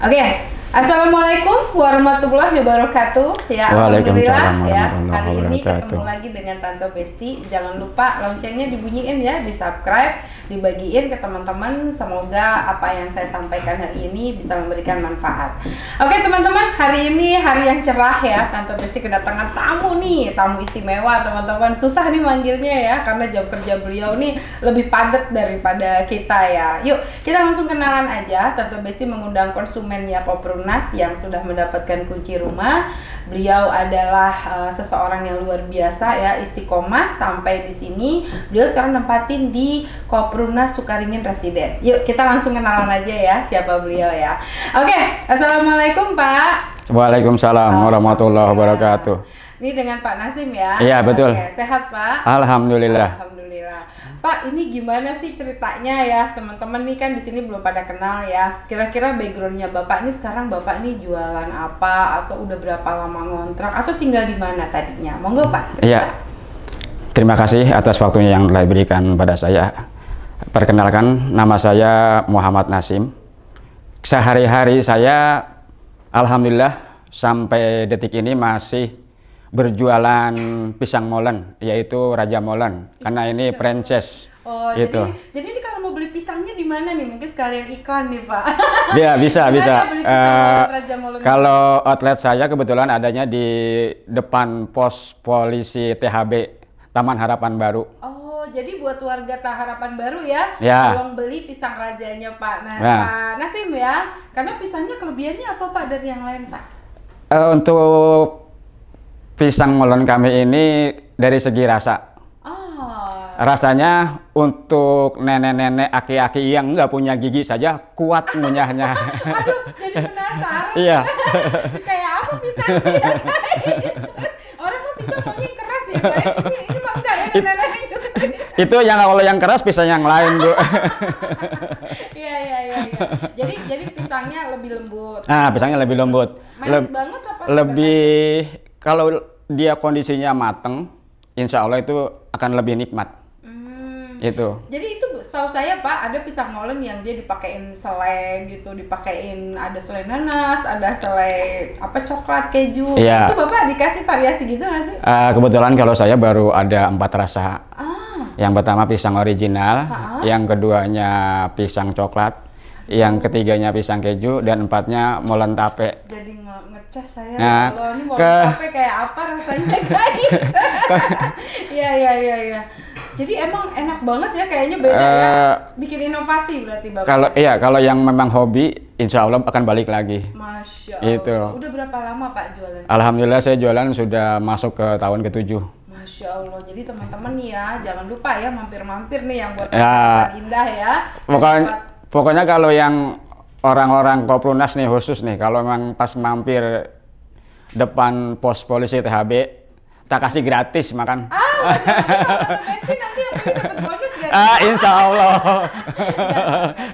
Oke, Assalamualaikum warahmatullahi wabarakatuh. Ya, alhamdulillah ya. Hari ini ketemu lagi dengan Tante Besti. Jangan lupa loncengnya dibunyiin ya, di subscribe, dibagiin ke teman-teman. Semoga apa yang saya sampaikan hari ini bisa memberikan manfaat. Oke teman-teman, hari ini hari yang cerah ya. Tante Besti kedatangan tamu nih, tamu istimewa teman-teman. Susah nih manggilnya ya, karena jam kerja beliau nih lebih padat daripada kita ya. Yuk, kita langsung kenalan aja. Tante Besti mengundang konsumennya Koprunas yang sudah mendapatkan kunci rumah. Beliau adalah seseorang yang luar biasa ya, istiqomah sampai di sini. Beliau sekarang nempatin di Koprunas Sukaringin Residen. Yuk kita langsung kenalan aja ya siapa beliau ya. Oke, assalamualaikum Pak. Waalaikumsalam warahmatullahi wabarakatuh. Ini dengan Pak Nasim ya? Iya betul. Oke, sehat Pak? Alhamdulillah. Alhamdulillah. Pak, ini gimana sih ceritanya ya? Teman-teman nih kan di sini belum pada kenal ya. Kira-kira backgroundnya Bapak ini sekarang Bapak ini jualan apa? Atau udah berapa lama ngontrak? Atau tinggal di mana tadinya? Monggo Pak. Iya. Terima kasih atas waktunya yang telah diberikan pada saya. Perkenalkan, nama saya Muhammad Nasim. Sehari-hari saya alhamdulillah sampai detik ini masih berjualan pisang molen, yaitu Raja Molen, karena ini franchise. Oh, gitu. jadi ini kalau mau beli pisangnya di mana nih? Mungkin sekalian iklan nih Pak. Iya bisa. Raja Molen kalau outlet saya kebetulan adanya di depan pos polisi THB Taman Harapan Baru. Oh, jadi buat warga Harapan Baru ya, tolong beli pisang rajanya Pak. Pak Nasim ya, karena pisangnya kelebihannya apa Pak dari yang lain Pak? Untuk pisang molen kami ini dari segi rasa. Rasanya untuk nenek-nenek, aki-aki yang nggak punya gigi saja kuat ngunyahnya. Aduh, jadi penasaran. Iya. Kayak apa pisangnya guys? Orang mau pisang maunya yang keras ya guys. Ini mah enggak ya, nenek-nenek juga. Itu yang kalau yang keras pisang yang lain Bu. Iya. Jadi pisangnya lebih lembut. Nah, pisangnya lebih lembut. Manis banget apa? Lebih kalau dia kondisinya mateng, insya Allah itu akan lebih nikmat. Itu. Jadi itu setahu saya Pak, ada pisang molen yang dia dipakein selai gitu, dipakein ada selai nanas, ada selai apa coklat, keju. Iya. Itu Bapak dikasih variasi gitu nggak sih? Kebetulan kalau saya baru ada 4 rasa. Yang pertama pisang original, yang keduanya pisang coklat, yang ketiganya pisang keju, dan empatnya molen tape. Jadi ngecas saya, kalau ini molen tape kayak apa rasanya guys? Iya. Jadi emang enak banget ya, kayaknya beda ya. Bikin inovasi berarti Bapak. Kalau yang memang hobi, insya Allah akan balik lagi. Masya Allah. Itu. Udah berapa lama Pak jualan? Alhamdulillah saya jualan sudah masuk ke tahun ke-7. Masya Allah. Jadi teman-teman nih ya, jangan lupa ya mampir-mampir nih yang buat tempat indah ya. Pokoknya kalau yang orang-orang Koprunas nih khusus nih, kalau memang pas mampir depan pos polisi THB, tak kasih gratis makan. Nanti yang beli dapat bonus ya? Insya Allah.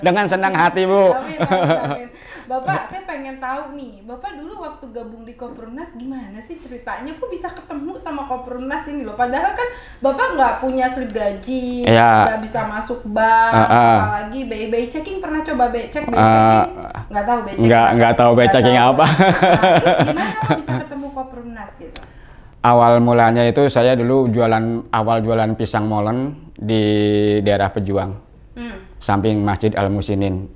Dengan senang hati Bu. Amin. Bapak, saya pengen tahu nih, Bapak dulu waktu gabung di Koprunas gimana sih ceritanya? Kok bisa ketemu sama Koprunas ini loh? Padahal kan Bapak nggak punya slip gaji, nggak bisa masuk bank, apalagi BI checking. Pernah coba BI checking? Nggak tahu BI checking. Nggak tahu BI checking apa. Terus gimana kok bisa ketemu Koprunas gitu? Awal mulanya itu saya dulu jualan pisang molen di daerah Pejuang, samping Masjid Al Musinin.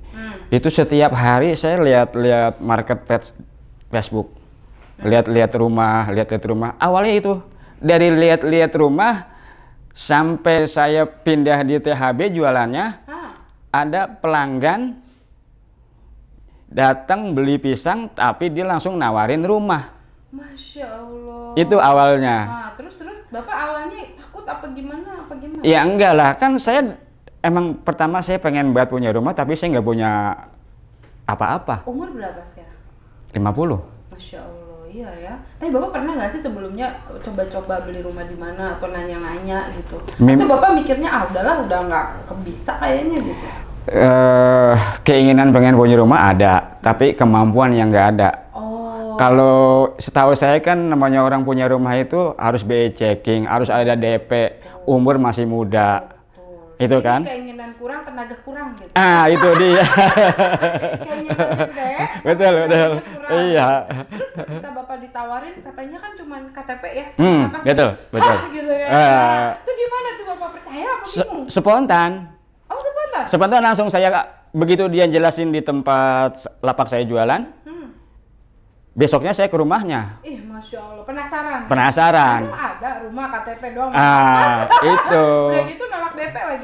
Itu setiap hari saya lihat market Facebook, lihat rumah. Awalnya itu dari lihat rumah sampai saya pindah di THB jualannya, ada pelanggan datang beli pisang tapi dia langsung nawarin rumah. Masya Allah. Itu awalnya. Terus Bapak awalnya takut apa gimana? Ya enggak lah, kan saya emang pertama saya pengen buat punya rumah tapi saya nggak punya apa-apa. Umur berapa sekarang? 50. Masya Allah, iya ya. Tapi Bapak pernah nggak sih sebelumnya coba-coba beli rumah di mana atau nanya-nanya gitu? Atau Bapak mikirnya udahlah udah nggak bisa kayaknya gitu? Keinginan pengen punya rumah ada, tapi kemampuan yang nggak ada. Kalau setahu saya kan namanya orang punya rumah itu harus BI checking, harus ada DP, umur masih muda. itu kan. Keinginan kurang, tenaga kurang gitu. Itu dia. Keinginan gede. Betul. Iya. Terus ketika Bapak ditawarin, katanya kan cuma KTP ya. Betul. Gitu ya. Itu gimana tuh Bapak percaya apa bingung? Spontan. Oh, spontan? Spontan langsung saya, begitu dia jelasin di tempat lapak saya jualan, besoknya saya ke rumahnya. Masya Allah, penasaran. Penasaran. Emang ada rumah KTP doang. Itu. Udah gitu nolak DP lagi.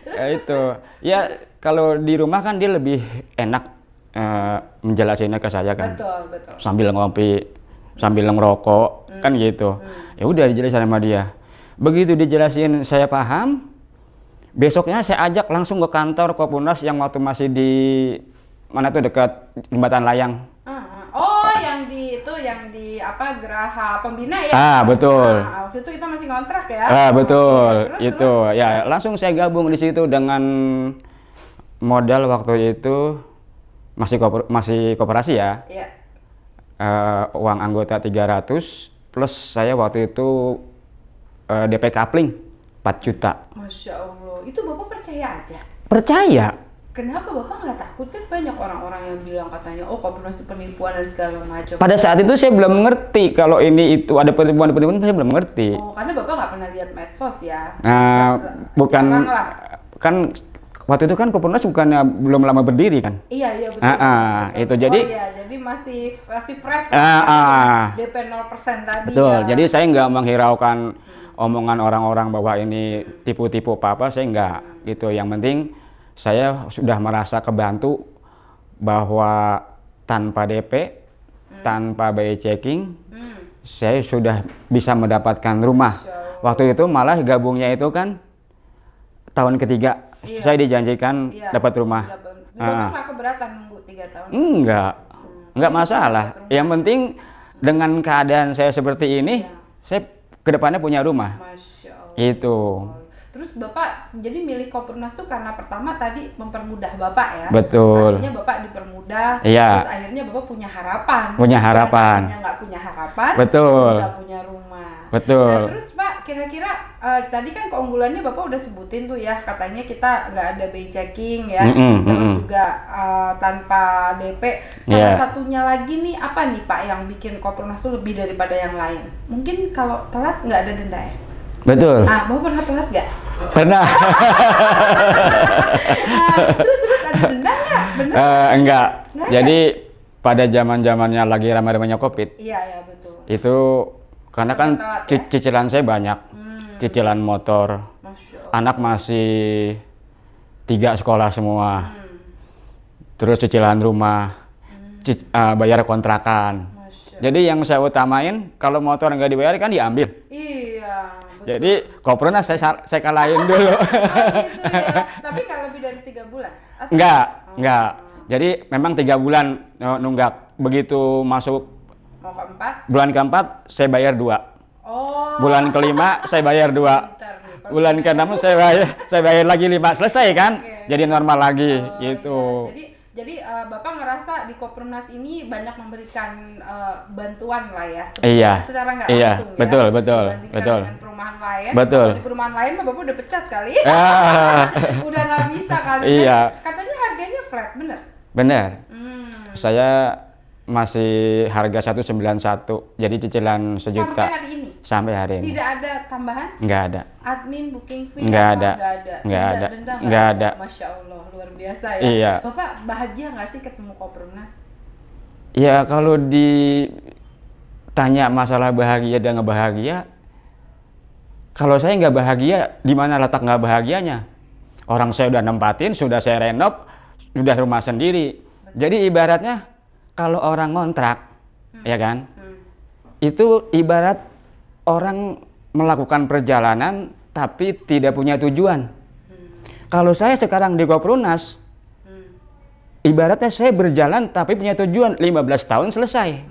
Terus, itu. Ya kalau di rumah kan dia lebih enak menjelasinnya ke saya kan. Betul. Sambil ngopi, sambil ngerokok, kan gitu. Ya udah dijelasin sama dia. Begitu dijelasin saya paham. Besoknya saya ajak langsung ke kantor Kopurnas yang waktu masih di mana tuh, dekat Jembatan Layang. Oh, yang di apa, Geraha Pembina ya? Betul. Waktu itu kita masih ngontrak ya? Betul. Terus, ya langsung saya gabung di situ dengan modal waktu itu masih koperasi ya. Iya. Uang anggota 300 plus saya waktu itu DP Kapling 4 juta. Masya Allah, itu Bapak percaya aja? Percaya. Kenapa Bapak nggak takut? Kan banyak orang-orang yang bilang katanya, oh Kopurnas itu penipuan dan segala macam. Pada saat itu saya belum mengerti kalau ini itu ada penipuan, saya belum mengerti. Oh, karena Bapak nggak pernah lihat medsos ya? Bukan, kan waktu itu kan Kopurnas bukannya belum lama berdiri kan? Iya betul. Itu jadi. Oh iya, jadi masih fresh. DP 0% tadi. Betul. Ya. Jadi saya nggak menghiraukan omongan orang-orang bahwa ini tipu-tipu apa, saya nggak gitu. Yang penting saya sudah merasa kebantu bahwa tanpa DP, tanpa biaya checking, saya sudah bisa mendapatkan rumah. Waktu itu malah gabungnya itu kan tahun ketiga, saya dijanjikan dapat rumah. Bapak nggak keberatan nunggu 3 tahun? Enggak masalah. Yang penting dengan keadaan saya seperti ini, saya kedepannya punya rumah. Masya Allah. Itu. Terus Bapak jadi milih Kopurnas tuh karena pertama tadi mempermudah Bapak ya? Betul. Artinya Bapak dipermudah, iya. Terus akhirnya Bapak punya harapan. Punya harapan. Nggak punya harapan, betul. Bisa punya rumah. Betul. Nah, terus Pak, kira-kira tadi kan keunggulannya Bapak udah sebutin tuh ya, katanya kita nggak ada biaya checking ya, terus juga tanpa DP. Salah satunya lagi nih, apa nih Pak yang bikin Kopurnas tuh lebih daripada yang lain? Mungkin kalau telat nggak ada denda ya? Betul. Bapak pernah telat nggak? Pernah. Terus ada denda nggak? Enggak. Jadi pada zamannya lagi ramai-ramainya COVID. Iya betul. Itu karena kan cicilan saya banyak, cicilan motor. Anak masih 3 sekolah semua. Terus cicilan rumah, bayar kontrakan. Jadi yang saya utamain, kalau motor nggak dibayar kan diambil. Iya. Betul. Jadi Kopurnas saya kalahin dulu. Gitu ya. Tapi nggak lebih dari 3 bulan? Enggak. Jadi memang 3 bulan nunggak. Begitu masuk mau ke-4? Bulan ke-4 saya bayar 2. Oh. Bulan ke-5 saya bayar 2. Bulan ke-6 saya bayar lagi 5. Selesai kan? Jadi normal lagi gitu. Iya. Jadi Bapak ngerasa di Kopurnas ini banyak memberikan bantuan lah ya, secara nggak langsung betul, ya. Betul. Dengan perumahan lain. Betul. Di perumahan lain Bapak udah pecat kali. Udah nggak bisa kali. Iya. Katanya harganya flat, bener? Bener. Saya masih harga 191, jadi cicilan 1 juta. Sampai hari ini? Sampai hari ini. Tidak ada tambahan? Nggak ada. Admin, booking fee? Nggak ada. Denda nggak ada. Masya Allah, luar biasa ya. Iya. Bapak bahagia nggak sih ketemu Kopurnas? Ya kalau ditanya masalah bahagia dan nggak bahagia, kalau saya nggak bahagia, di mana letak nggak bahagianya? Orang saya udah nempatin, sudah saya renov, sudah rumah sendiri. Jadi ibaratnya kalau orang ngontrak, ya kan, itu ibarat orang melakukan perjalanan tapi tidak punya tujuan. Kalau saya sekarang di Kopurnas, ibaratnya saya berjalan tapi punya tujuan, 15 tahun selesai.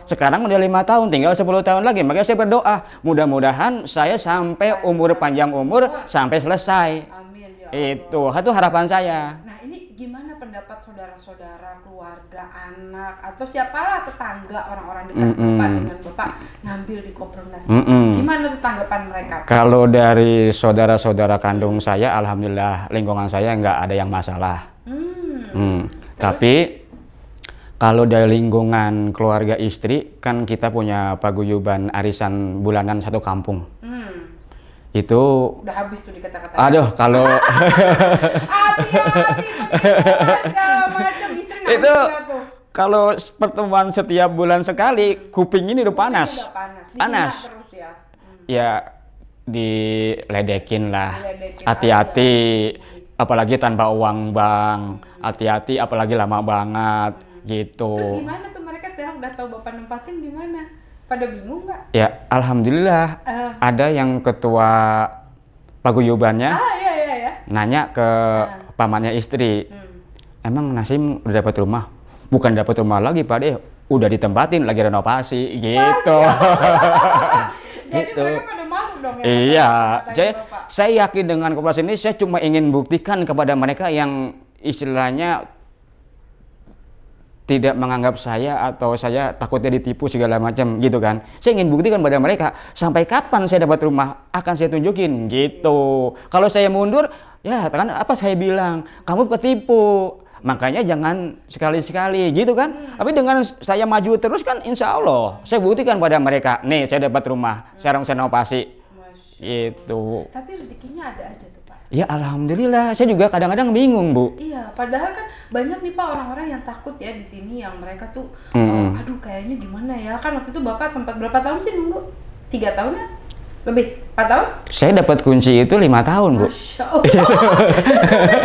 Sekarang udah 5 tahun, tinggal 10 tahun lagi. Makanya saya berdoa, mudah-mudahan saya sampai panjang umur sampai selesai. Amin, ya Allah. Itu harapan saya. Nah ini gimana pendapat dapat saudara-saudara, keluarga, anak, atau siapalah tetangga, orang-orang dekat Bapak dengan Bapak ngambil di Kopernas. Gimana tuh tanggapan mereka? Kalau dari saudara-saudara kandung saya, alhamdulillah lingkungan saya nggak ada yang masalah. Tapi kalau dari lingkungan keluarga istri, kan kita punya paguyuban arisan bulanan satu kampung. Itu udah habis tuh dikata-kata. Aduh, kalau hati-hati segala macam istri itu kalau pertemuan setiap bulan sekali, kuping ini udah panas. Panas. Terus ya. Ya diledekin lah. Hati-hati, apalagi tanpa uang bank. Hati-hati, apalagi lama banget gitu. Terus gimana tuh mereka sekarang udah tahu Bapak nempatin di mana? Pada bingung nggak? Ya, alhamdulillah ada yang ketua paguyubannya nanya ke pamannya istri, emang Nasim udah dapat rumah? Bukan dapat rumah lagi Pak De, udah ditempatin lagi renovasi gitu. Jadi gitu. Mereka pada malu dong ya? Iya, saya yakin dengan Kopernas ini saya cuma ingin buktikan kepada mereka yang istilahnya tidak menganggap saya atau saya takutnya ditipu segala macam gitu kan. Saya ingin buktikan pada mereka sampai kapan saya dapat rumah akan saya tunjukin gitu. Kalau saya mundur ya kan apa saya bilang kamu ketipu. Makanya jangan sekali-sekali gitu kan. Tapi dengan saya maju terus kan insya Allah saya buktikan pada mereka nih saya dapat rumah sekarang saya renovasi gitu. Tapi rezekinya ada aja tuh Pak. Ya alhamdulillah, saya juga kadang-kadang bingung Bu. Iya, padahal kan banyak nih Pak orang-orang yang takut ya di sini yang mereka tuh, aduh kayaknya gimana ya, kan waktu itu Bapak sempat berapa tahun sih nunggu? 3 tahun ya? Lebih? 4 tahun? Saya dapat kunci itu 5 tahun Bu. Masya Allah.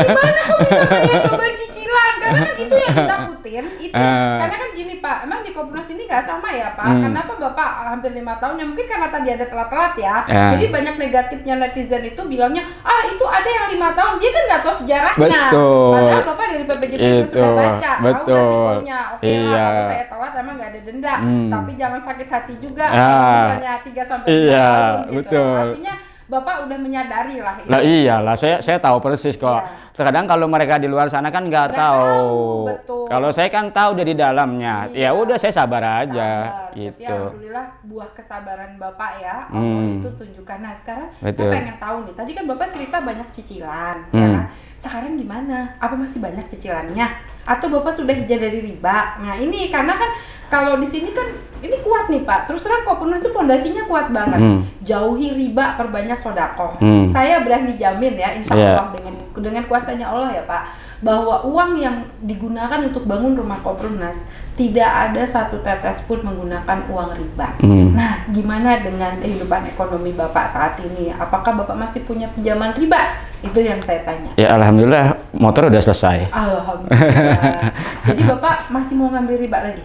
Gimana kok bisa bayar double cicilan? Karena kan itu yang ditakutin, itu karena kan gini Pak, emang di Kopernas ini nggak sama ya Pak. Kenapa Bapak hampir 5 tahun? Ya mungkin karena tadi ada telat-telat ya. Jadi banyak negatifnya netizen itu bilangnya, itu ada yang 5 tahun, dia kan nggak tahu sejarahnya. Padahal Bapak dari PPJP itu sudah baca, tahu resikonya. Oke lah, kalau saya telat emang nggak ada denda, tapi jangan sakit hati juga. Misalnya 3-5 tahun gitu. Artinya Bapak udah menyadari lah itu. Lah iyalah, saya tahu persis kok. Terkadang kalau mereka di luar sana kan nggak tahu. Betul. Kalau saya kan tahu dari dalamnya. Ya udah saya sabar aja gitu. Tapi alhamdulillah buah kesabaran Bapak ya, Allah itu tunjukkan. Nah, sekarang saya pengen tahu nih. Tadi kan Bapak cerita banyak cicilan, ya kan? Sekarang gimana? Apa masih banyak cicilannya? Atau Bapak sudah hijrah dari riba? Nah, ini karena kan kalau di sini kan ini kuat nih Pak. Terus terang Kopernas itu pondasinya kuat banget. Jauhi riba, perbanyak sedekah. Saya berani jamin ya, insya Allah dengan kuasanya Allah ya Pak, bahwa uang yang digunakan untuk bangun rumah Kopernas tidak ada satu tetes pun menggunakan uang riba. Nah, gimana dengan kehidupan ekonomi Bapak saat ini? Apakah Bapak masih punya pinjaman riba? Itu yang saya tanya. Ya alhamdulillah motor udah selesai. Alhamdulillah. Jadi Bapak masih mau ngambil riba lagi?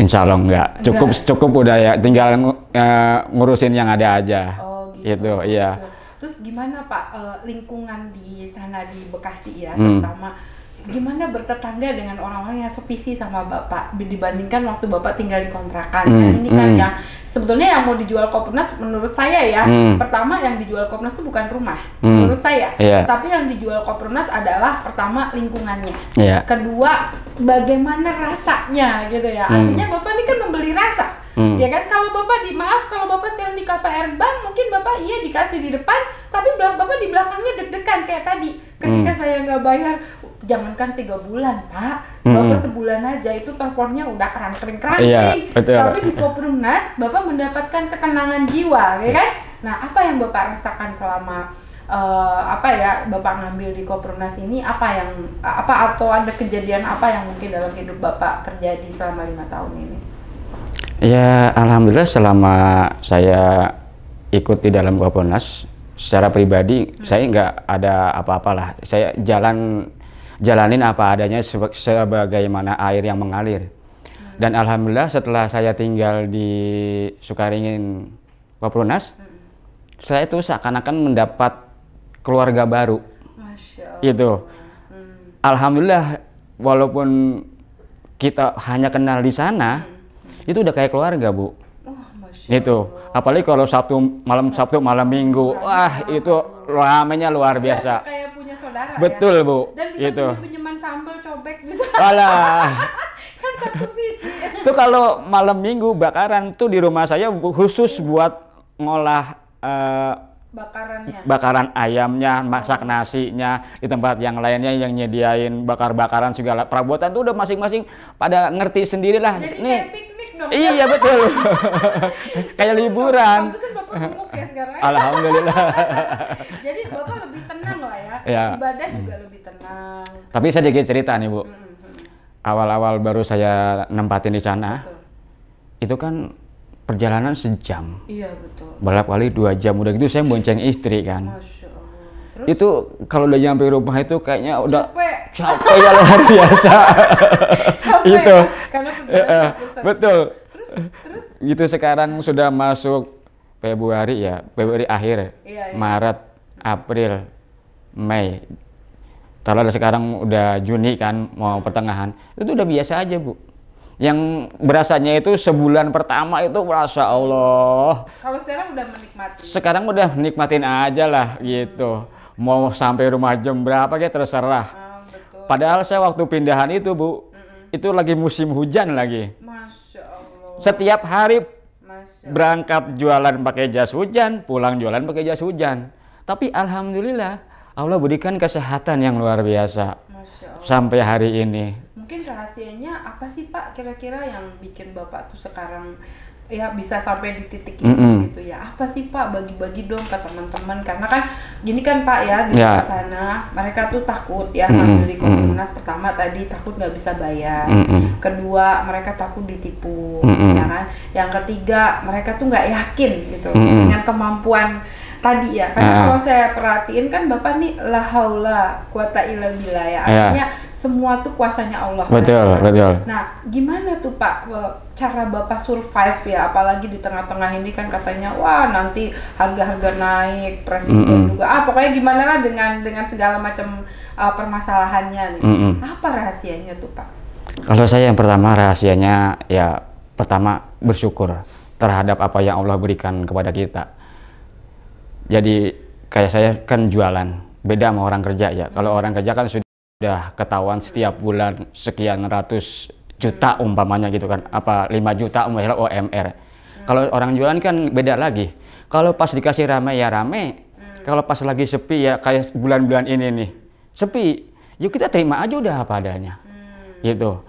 Insya Allah enggak. Cukup udah ya. Tinggal ngurusin yang ada aja. Oh gitu. Itu iya. Gitu. Terus gimana Pak lingkungan di sana di Bekasi ya, terutama gimana bertetangga dengan orang-orang yang sevisi sama Bapak dibandingkan waktu Bapak tinggal di kontrakan? Ini kan yang sebetulnya yang mau dijual Kopernas menurut saya ya, pertama yang dijual Kopernas itu bukan rumah menurut saya, tapi yang dijual Kopernas adalah pertama lingkungannya, kedua bagaimana rasanya gitu ya. Artinya Bapak ini kan membeli rasa. Ya kan, kalau Bapak kalau Bapak sekarang di KPR Bank mungkin Bapak dikasih di depan, tapi Bapak di belakangnya deg-degan kayak tadi. Ketika saya nggak bayar, jangankan 3 bulan Pak, Bapak sebulan aja itu teleponnya udah kerangkring. Tapi di Kopernas Bapak mendapatkan ketenangan jiwa, ya kan? Nah, apa yang Bapak rasakan selama Bapak ngambil di Kopernas ini? Atau ada kejadian apa yang mungkin dalam hidup Bapak terjadi selama 5 tahun ini? Ya alhamdulillah selama saya ikut di dalam Kopernas secara pribadi saya nggak ada apa-apalah. Saya jalanin apa adanya sebagaimana air yang mengalir. Dan alhamdulillah setelah saya tinggal di Sukaringin Kopernas, saya tuh seakan-akan mendapat keluarga baru. Masya Allah. Gitu. Alhamdulillah walaupun kita hanya kenal di sana, itu udah kayak keluarga Bu. Itu apalagi kalau Sabtu malam Minggu, wah itu ramenya luar biasa. Kayak punya saudara. Betul ya? Bu. Dan bisa itu pinjaman sambal cobek bisa. Alah. Kan satu visi. Itu kalau malam minggu bakaran tuh di rumah saya khusus buat ngolah bakaran ayamnya, masak nasinya. Di tempat yang lainnya yang nyediain bakar-bakaran segala perabotan tuh udah masing-masing pada ngerti sendirilah. Jadi nih kayak piknik dong. Iya betul. Kayak liburan. Pantesan Bapak gemuk ya sekarang. Alhamdulillah. Jadi Bapak lebih tenang lah ya. Ya. Ibadah juga lebih tenang. Tapi sedikit cerita nih Bu. Awal-awal baru saya nempatin di sana. Betul. Itu kan perjalanan sejam. Iya betul. Balap kali 2 jam, udah gitu saya bonceng istri kan. Masya Allah. Terus? Itu kalau udah nyampe rumah itu kayaknya udah capek ya luar biasa. Capek Itu. Ya? Karena perjalanan betul. Terus? Gitu sekarang sudah masuk Februari ya, Februari akhir, iya. Maret, April, Mei. Kalau sekarang udah Juni kan, mau pertengahan, itu udah biasa aja Bu. Yang berasanya itu sebulan pertama itu Masya Allah. Kalau sekarang udah menikmati? Sekarang udah nikmatin aja lah gitu. Mau sampai rumah jam berapa kayak terserah. Betul. Padahal saya waktu pindahan itu Bu, itu lagi musim hujan lagi. Masya Allah. Setiap hari berangkat jualan pakai jas hujan, pulang jualan pakai jas hujan. Tapi Alhamdulillah Allah berikan kesehatan yang luar biasa. Masya Allah. Sampai hari ini. Mungkin rahasianya apa sih Pak kira-kira yang bikin Bapak tuh sekarang ya bisa sampai di titik ini gitu ya? Apa sih Pak, bagi-bagi dong ke teman-teman, karena kan gini kan Pak ya di sana mereka tuh takut ya ngambil di Komnas. Pertama tadi takut nggak bisa bayar, kedua mereka takut ditipu, ya kan? Yang ketiga mereka tuh nggak yakin gitu dengan kemampuan tadi ya, karena kalau saya perhatiin kan Bapak nih la haula quwata illa billah ya, artinya semua tuh kuasanya Allah. Betul, betul. Nah, gimana tuh Pak cara Bapak survive ya, apalagi di tengah-tengah ini kan katanya wah nanti harga-harga naik, presiden juga. Pokoknya gimana lah dengan segala macam permasalahannya nih. Apa rahasianya tuh Pak? Kalau saya yang pertama rahasianya ya pertama bersyukur terhadap apa yang Allah berikan kepada kita. Jadi kayak saya kan jualan, beda sama orang kerja ya. Kalau orang kerja kan sudah ketahuan setiap bulan sekian ratus juta umpamanya gitu kan, apa 5 juta umpamanya OMR. Kalau orang jualan kan beda lagi. Kalau pas dikasih rame ya rame, kalau pas lagi sepi ya kayak bulan-bulan ini nih sepi, yuk kita terima aja udah apa adanya, gitu.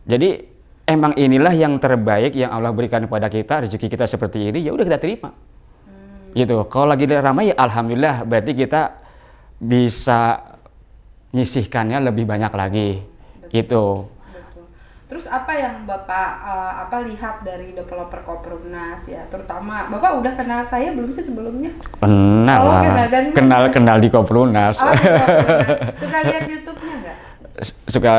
Jadi emang inilah yang terbaik yang Allah berikan kepada kita, rezeki kita seperti ini, ya udah kita terima. Gitu. Kalau lagi ramai ya alhamdulillah, berarti kita bisa nyisihkannya lebih banyak lagi. Gitu. Betul. Terus apa yang Bapak lihat dari developer Komnas ya, terutama Bapak udah kenal saya belum sih sebelumnya? Kenal. Oh, kenal di Komnas. Oh, suka lihat YouTube-nya nggak? Suka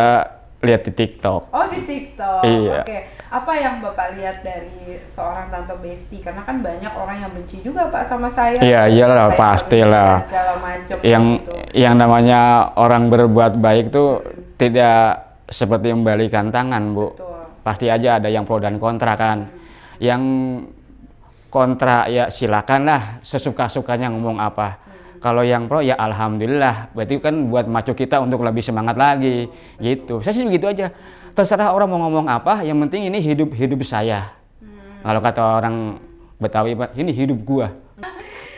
lihat di TikTok. Oh, di TikTok. Iya. Oke. Apa yang Bapak lihat dari seorang Tante Besti? Karena kan banyak orang yang benci juga Pak sama saya. Iya, iyalah pastilah. Segala macam gitu. Yang namanya orang berbuat baik tuh tidak seperti membalikan tangan, Bu. Betul. Pasti aja ada yang pro dan kontra kan. Yang kontra ya silakanlah sesuka-sukanya ngomong apa. Kalau yang pro ya alhamdulillah, berarti kan buat macu kita untuk lebih semangat lagi, gitu. Saya sih begitu aja. Terserah orang mau ngomong apa, yang penting ini hidup saya. Kalau kata orang Betawi, ini hidup gua.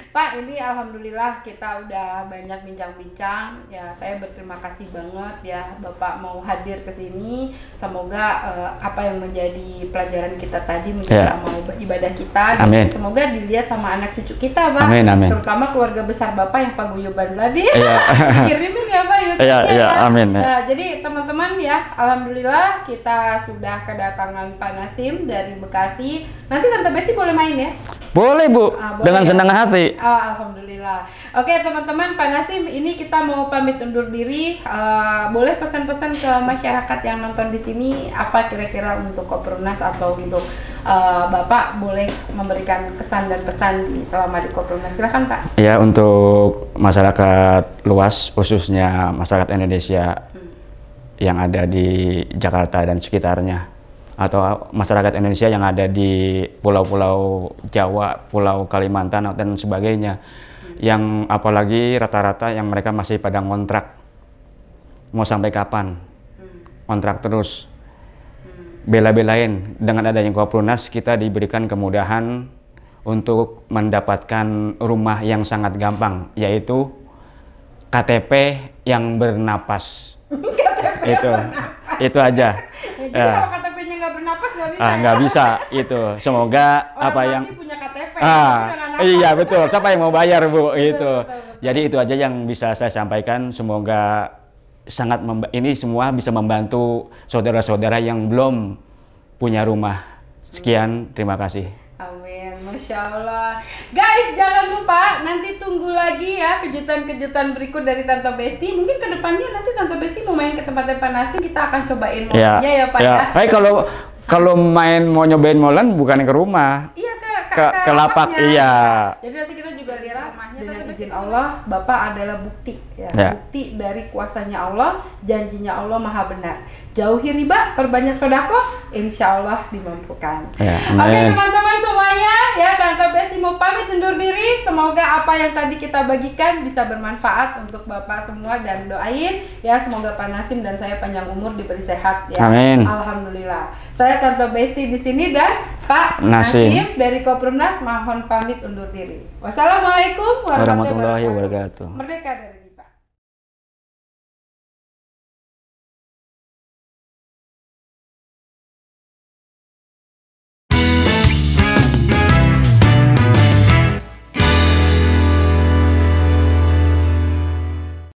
Pak, ini alhamdulillah kita udah banyak bincang-bincang. Ya, saya berterima kasih banget ya Bapak mau hadir ke sini. Semoga apa yang menjadi pelajaran kita tadi menjadi amal ibadah kita. Amin. Semoga dilihat sama anak cucu kita, Pak. Amin, amin. Terutama keluarga besar Bapak yang paguyuban tadi. Kirimin ya Pak YouTube-nya. Iya, amin. Nah, jadi teman-teman ya, alhamdulillah kita sudah kedatangan Pak Nasim dari Bekasi. Nanti Tante Besti boleh main ya? Boleh Bu, boleh, dengan senang hati. Alhamdulillah. Oke teman-teman, Pak Nasim, ini kita mau pamit undur diri. Boleh pesan-pesan ke masyarakat yang nonton di sini, apa kira-kira untuk Komnas atau untuk Bapak boleh memberikan kesan dan pesan selama di Komnas. Silakan Pak. Ya, untuk masyarakat luas, khususnya masyarakat Indonesia yang ada di Jakarta dan sekitarnya, atau masyarakat Indonesia yang ada di pulau-pulau Jawa, Pulau Kalimantan dan sebagainya, yang apalagi rata-rata yang mereka masih pada ngontrak, mau sampai kapan kontrak terus. Bela-belain dengan adanya Koprunas kita diberikan kemudahan untuk mendapatkan rumah yang sangat gampang, yaitu KTP yang bernapas. Itu aja. Jadi kalau KTP-nya nggak bernapas nggak bisa. Nggak bisa itu. Semoga apa yang punya KTP. Iya betul. Siapa yang mau bayar Bu? Betul. Jadi itu aja yang bisa saya sampaikan. Semoga sangat ini semua bisa membantu saudara-saudara yang belum punya rumah. Sekian, terima kasih. Amin, Masya Allah. Guys, jangan lupa nanti tunggu lagi ya kejutan-kejutan berikut dari Tante Besti. Mungkin kedepannya nanti Tante Besti mau main ke tempat Nasim, kita akan cobain molennya ya Pak ya. Kalau mau nyobain molen bukan ke rumah. Iya ke lapak, iya. Jadi nanti kita juga lihat rumahnya. Dengan izin Allah, Bapak adalah bukti ya. Bukti dari kuasanya Allah, janjinya Allah maha benar. Jauhi riba, perbanyak sedekah, insya Allah dimampukan. Oke teman-teman semuanya, ya Tante Besti mau pamit undur diri. Semoga apa yang tadi kita bagikan bisa bermanfaat untuk Bapak semua dan doain ya semoga Pak Nasim dan saya panjang umur diberi sehat ya. Amin. Alhamdulillah. Saya Tante Besti di sini dan Pak Nasim dari Koprunas mohon pamit undur diri. Wassalamualaikum warahmatullahi wabarakatuh. Merdeka dari